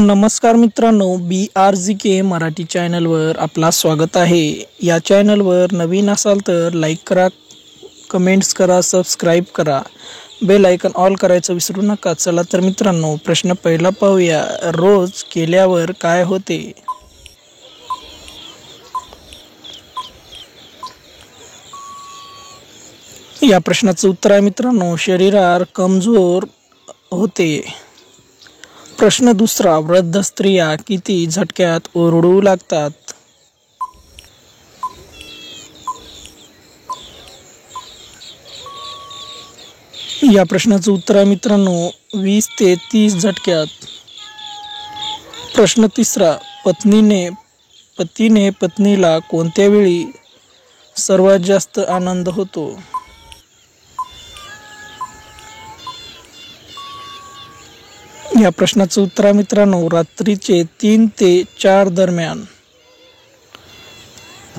नमस्कार मित्रांनो, BRZK मराठी चॅनलवर आपला स्वागत आहे। या चॅनलवर नवीन असाल तर लाईक करा, कमेंट्स करा, सबस्क्राईब करा, बेल आयकॉन ऑल करायचं विसरू नका। चला तर मित्रांनो, प्रश्न पहिला पाहूया। रोज केल्यावर काय होते? या प्रश्नाचं उत्तर आहे मित्रांनो, शरीरावर कमजोर होते। प्रश्न दुसरा, वृद्ध स्त्रिया किती झटक्यात ओरडू लागतात? या प्रश्नाचं उत्तर आहे मित्रांनो, 20 ते 30 झटक्यात। प्रश्न तिसरा, पतीने पत्नीला कोणत्या वेळी सर्वात जास्त आनंद होतो? या प्रश्नाचं उत्तर आहे मित्रांनो, रात्रीचे 3 ते 4 दरम्यान।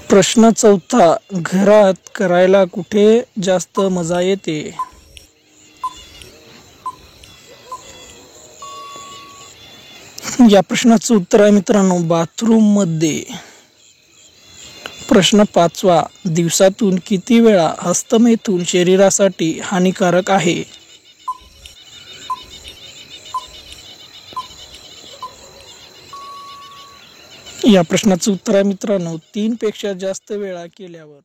प्रश्न चौथा, घरात करायला कुठे जास्त मजा येते? या प्रश्नाचं उत्तर आहे मित्रांनो, बाथरूम मध्ये। प्रश्न पाचवा, दिवसातून किती वेळा हस्तमैथुन शरीरासाठी हानिकारक आहे? या प्रश्नाचं उत्तर आहे मित्रांनो, 3 पेक्षा जास्त वेळा केल्यावर।